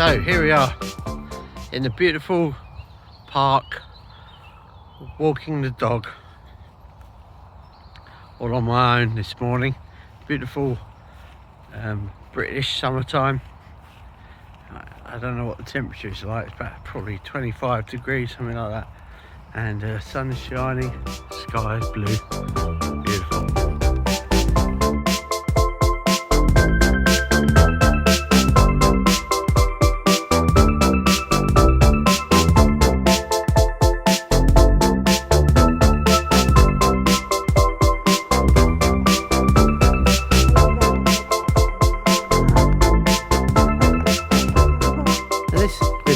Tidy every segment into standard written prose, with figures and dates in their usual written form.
So here we are in the beautiful park, walking the dog, all on my own this morning. Beautiful British summertime. I don't know what the temperature is like. It's about probably 25 degrees, something like that. And the sun is shining, sky is blue. Beautiful.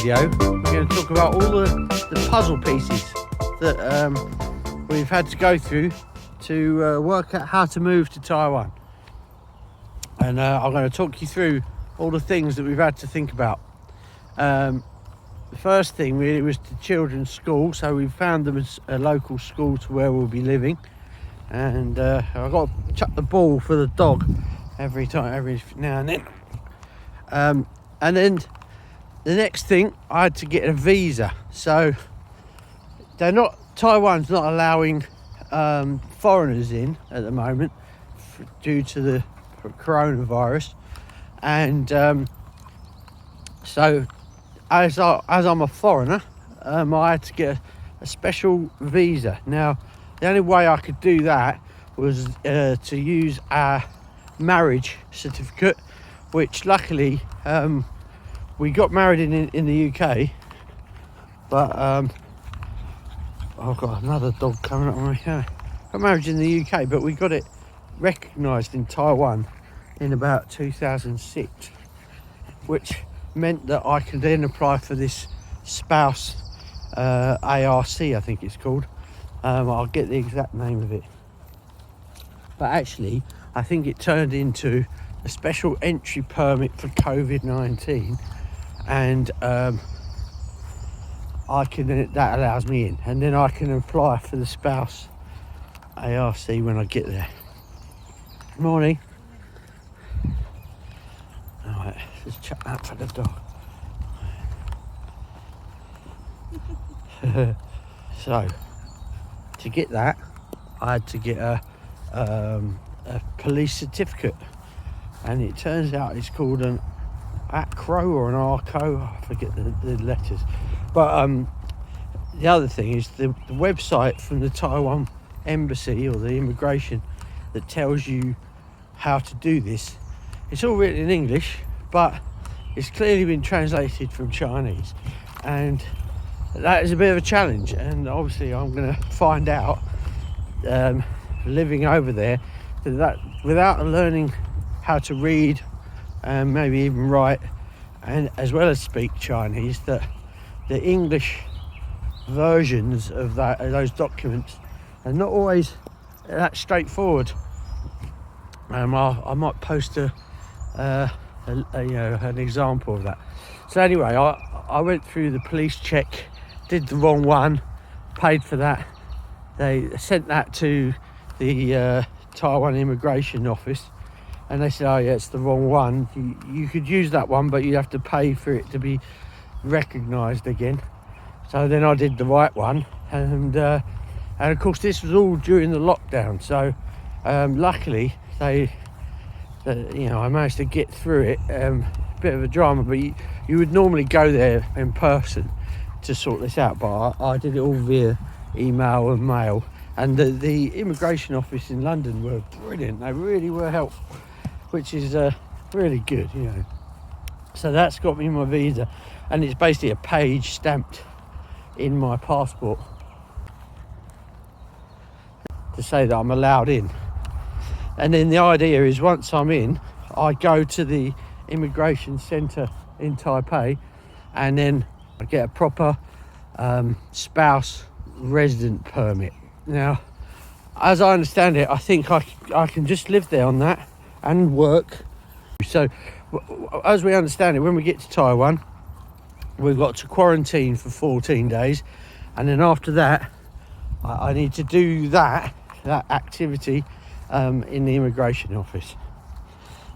We're going to talk about all the puzzle pieces that we've had to go through to work out how to move to Taiwan, and I'm going to talk you through all the things that we've had to think about. The first thing really was the children's school, so we found them as a local school to where we'll be living, and I've got to chuck the ball for the dog every now and then, and then the next thing, I had to get a visa. So Taiwan's not allowing foreigners in at the moment due to the coronavirus, and so as I'm a foreigner, I had to get a special visa. Now the only way I could do that was to use our marriage certificate, which luckily we got married in the UK, but I've got another dog coming up on me. Got married in the UK, but we got it recognised in Taiwan in about 2006, which meant that I could then apply for this spouse ARC, I think it's called. I'll get the exact name of it, but actually I think it turned into a special entry permit for COVID-19, and that allows me in, and then I can apply for the spouse ARC when I get there. Good morning. Alright, let's chuck that for the dog. So to get that, I had to get a police certificate, and it turns out it's called an ACRO or an ARCO, I forget the letters, but the other thing is the website from the Taiwan embassy or the immigration that tells you how to do this. It's all written in English, but it's clearly been translated from Chinese, and that is a bit of a challenge, and obviously I'm going to find out living over there that without learning how to read and maybe even write, and as well as speak Chinese, that the English versions of those documents are not always that straightforward. I might post an example of that. So anyway, I went through the police check, did the wrong one, paid for that. They sent that to the Taiwan immigration office, and they said, oh yeah, it's the wrong one. You could use that one, but you have to pay for it to be recognised again. So then I did the right one, and of course this was all during the lockdown. So luckily I managed to get through it. Bit of a drama, but you would normally go there in person to sort this out, but I did it all via email and mail. And the immigration office in London were brilliant. They really were helpful, which is really good, So that's got me my visa, and it's basically a page stamped in my passport to say that I'm allowed in. And then the idea is, once I'm in, I go to the immigration centre in Taipei, and then I get a proper spouse resident permit. Now, as I understand it, I think I can just live there on that and work. So, as we understand it, when we get to Taiwan, we've got to quarantine for 14 days, and then after that, I need to do that activity in the immigration office.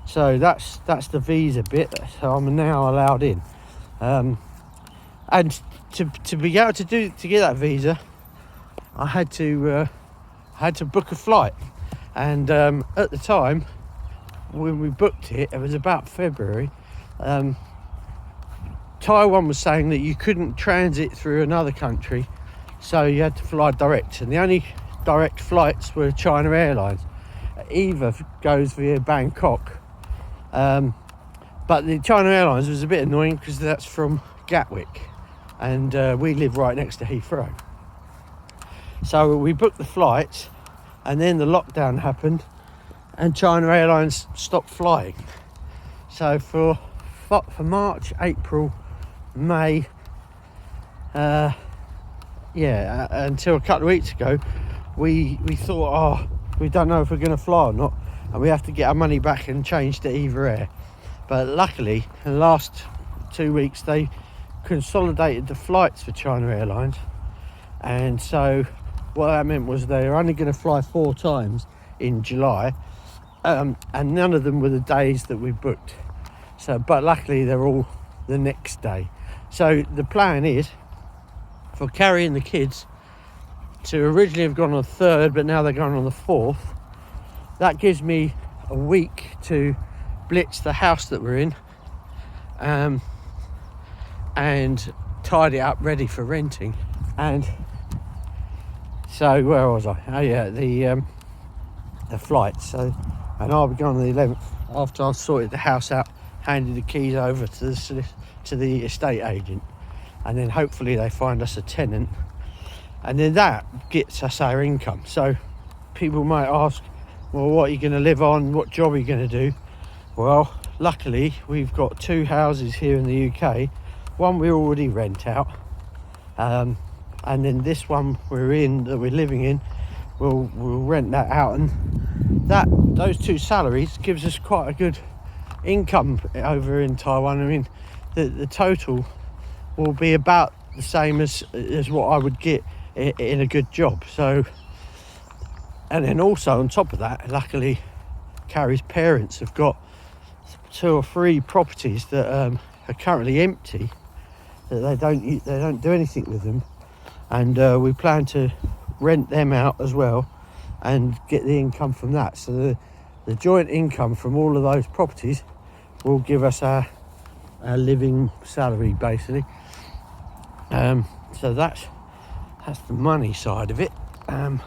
So that's the visa bit. So I'm now allowed in. And to be able to get that visa, I had to book a flight. And at the time when we booked it, it was about February. Taiwan was saying that you couldn't transit through another country, so you had to fly direct, and the only direct flights were China Airlines. Either goes via Bangkok, but the China Airlines was a bit annoying because that's from Gatwick, and we live right next to Heathrow. So we booked the flights, and then the lockdown happened and China Airlines stopped flying. So for March, April, May, until a couple of weeks ago, we thought, we don't know if we're going to fly or not, and we have to get our money back and change to Eva Air. But luckily, in the last 2 weeks, they consolidated the flights for China Airlines, and so what that meant was they were only going to fly 4 times in July, and none of them were the days that we booked. So, but luckily they're all the next day. So the plan is for carrying the kids to originally have gone on the 3rd, but now they're going on the 4th. That gives me a week to blitz the house that we're in, and tidy it up ready for renting. And so where was I? Oh yeah, the flights. So, and I'll be going on the 11th after I've sorted the house out, handed the keys over to the estate agent, and then hopefully they find us a tenant, and then that gets us our income. So people might ask, well, what are you going to live on? What job are you going to do? Well, luckily we've got 2 houses here in the UK. One we already rent out, and then this one that we're living in, we'll rent that out, and those 2 salaries gives us quite a good income over in Taiwan. I mean, the total will be about the same as what I would get in a good job. So, and then also on top of that, luckily Carrie's parents have got 2 or 3 properties that are currently empty, that they don't do anything with them, and we plan to rent them out as well and get the income from that. So the joint income from all of those properties will give us our living salary, basically. So that's the money side of it. And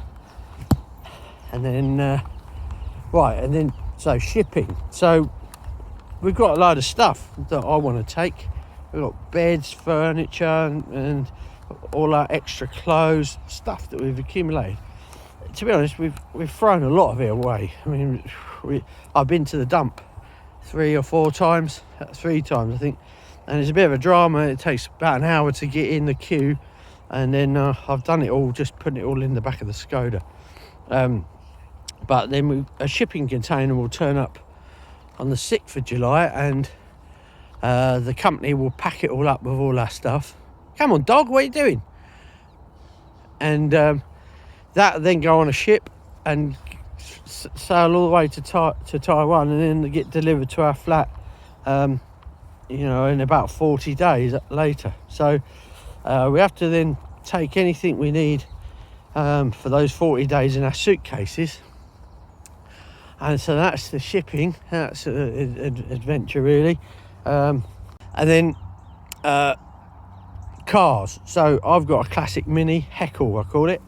then so shipping. So we've got a load of stuff that I want to take. We've got beds, furniture, and all our extra clothes, stuff that we've accumulated. To be honest, we've thrown a lot of it away. I mean, I've been to the dump 3 or 4 times, 3 times I think, and it's a bit of a drama. It takes about an hour to get in the queue, and then I've done it all, just putting it all in the back of the Skoda. But then a shipping container will turn up on the 6th of July, and the company will pack it all up with all our stuff. Come on, dog, what are you doing? And that then go on a ship and sail all the way to Taiwan, and then get delivered to our flat, in about 40 days later. So we have to then take anything we need for those 40 days in our suitcases. And so that's the shipping. That's an adventure, really. And then cars. So I've got a classic Mini, Heckle I call it.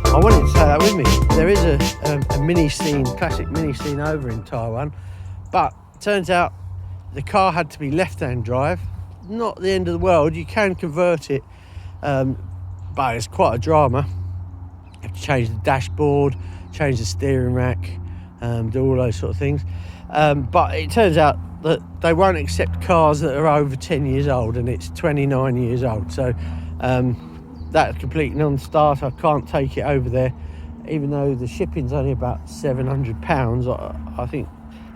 I wanted to take that with me. There is a mini scene, classic mini scene over in Taiwan, but turns out the car had to be left-hand drive. Not the end of the world, you can convert it, but it's quite a drama. You have to change the dashboard, change the steering rack, do all those sort of things. But it turns out that they won't accept cars that are over 10 years old, and it's 29 years old. So that's complete non-starter. I can't take it over there, even though the shipping's only about £700. I think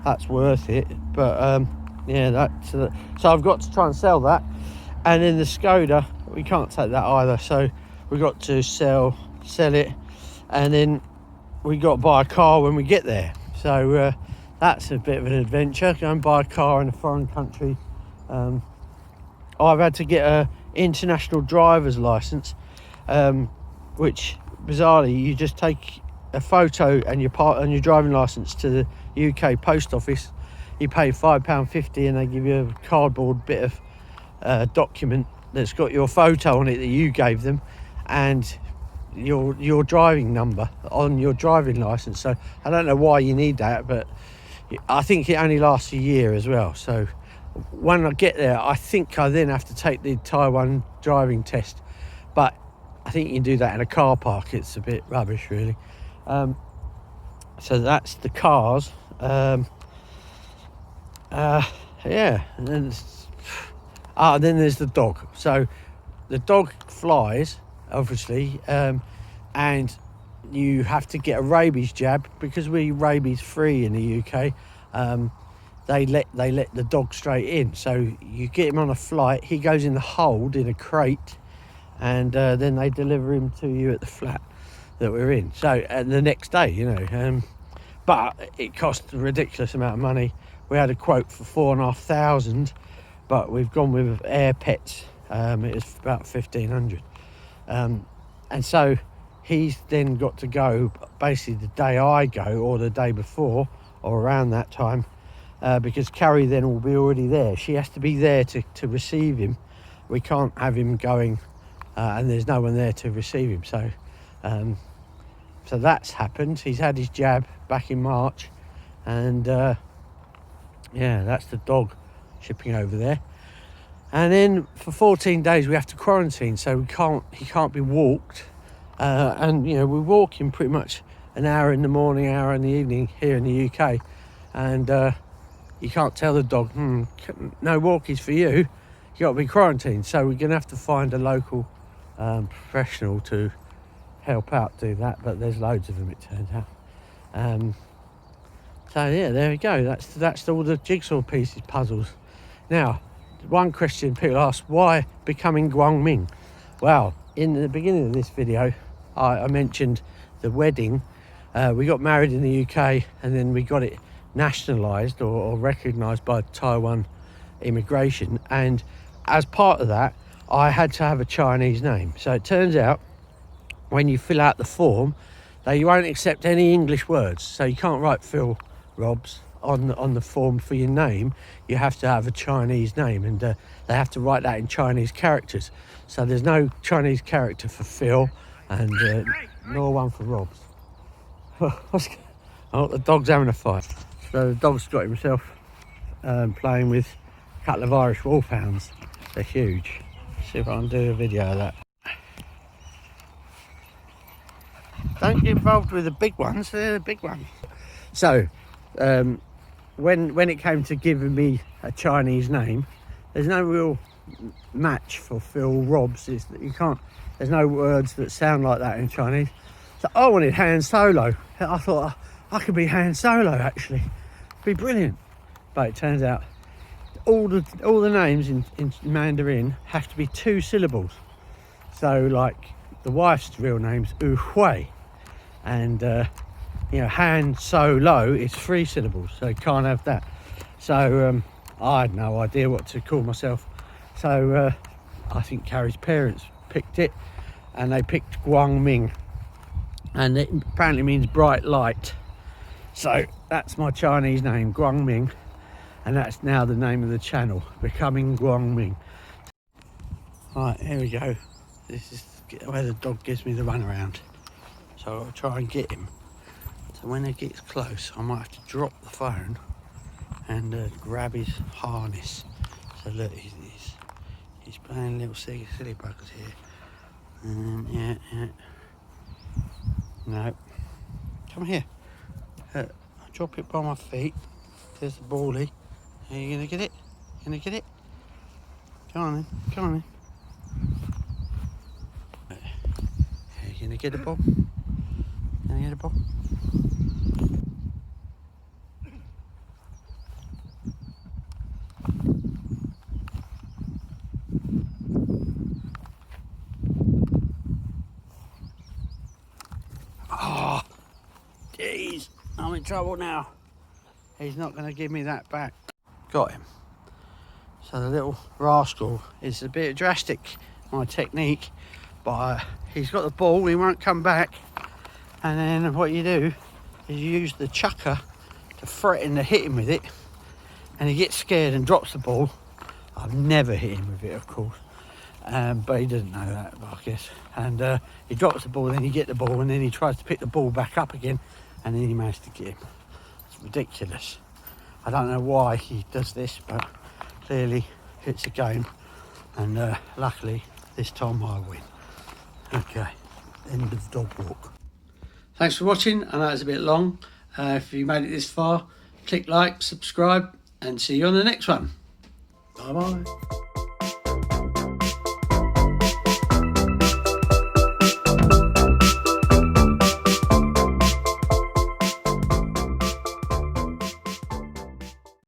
that's worth it, but Yeah, that's so I've got to try and sell that. And then the Skoda, we can't take that either, so we got to sell it, and then we got to buy a car when we get there. So that's a bit of an adventure, go and buy a car in a foreign country. I've had to get a international driver's license, which bizarrely you just take a photo and your driving license to the UK post office. You pay £5.50 and they give you a cardboard bit of document that's got your photo on it that you gave them, and your driving number on your driving license. So I don't know why you need that, but I think it only lasts a year as well. So when I get there, I think I then have to take the Taiwan driving test, but I think you can do that in a car park. It's a bit rubbish, really. So that's the cars. Yeah, and then there's the dog. So the dog flies, obviously, and you have to get a rabies jab because we're rabies free in the UK. They let the dog straight in. So you get him on a flight. He goes in the hold in a crate, and then they deliver him to you at the flat that we're in. So the next day, you know. But it cost a ridiculous amount of money. We had a quote for 4,500, but we've gone with air pets. It was about 1,500, and so he's then got to go basically the day I go or the day before or around that time, because Carrie then will be already there. She has to be there to receive him. We can't have him going and there's no one there to receive him. So that's happened. He's had his jab back in March, and yeah, that's the dog shipping over there. And then for 14 days we have to quarantine, so he can't be walked. And you know, we walk him pretty much an hour in the morning, hour in the evening here in the UK, and you can't tell the dog, no walkies for you. You got to be quarantined. So we're gonna have to find a local professional to help out do that, but there's loads of them, it turns out. So yeah, there we go. That's all the jigsaw pieces, puzzles. Now, one question people ask, why Becoming Guang Ming? Well, in the beginning of this video, I mentioned the wedding. We got married in the UK, and then we got it nationalised or recognised by Taiwan immigration. And as part of that, I had to have a Chinese name. So it turns out, when you fill out the form, they won't accept any English words. So you can't write Phil Robs on the form for your name. You have to have a Chinese name, and they have to write that in Chinese characters. So there's no Chinese character for Phil, and nor one for Robs. Oh, the dog's having a fight. So the dog's got himself playing with a couple of Irish wolfhounds. They're huge. See if I can do a video of that. Don't get involved with the big ones, they're the big ones. So, when it came to giving me a Chinese name, there's no real match for Phil Robs. There's no words that sound like that in Chinese. So I wanted Han Solo. I thought I could be Han Solo, actually. It'd be brilliant. But it turns out all the names in Mandarin have to be 2 syllables. So like the wife's real name's Yu Hui, and you know, Han Solo is 3 syllables, so you can't have that. So I had no idea what to call myself. So I think Carrie's parents picked it, and they picked Guang Ming, and it apparently means bright light. So that's my Chinese name, Guang Ming, and that's now the name of the channel, Becoming Guang Ming. Right, here we go. This is where the dog gives me the runaround. So I'll try and get him. So when he gets close, I might have to drop the phone and grab his harness. So look, he's playing little silly buggers here. Yeah. No. Come here. I'll drop it by my feet. There's the ballie. Are you gonna get it? Gonna get it? Come on then. Are you gonna get the ball? Gonna get the ball? I'm in trouble now. He's not going to give me that back. Got him. So the little rascal is a bit drastic, my technique, but he's got the ball, he won't come back. And then what you do is you use the chucker to threaten to hit him with it, and he gets scared and drops the ball. I've never hit him with it, of course, but he doesn't know that, I guess. And he drops the ball, then you get the ball, and then he tries to pick the ball back up again, and then he managed to get him. It's ridiculous. I don't know why he does this, but clearly it's a game, and luckily this time I win. Okay, end of dog walk. Thanks for watching. I know it's a bit long. If you made it this far, click like, subscribe, and see you on the next one. Bye bye.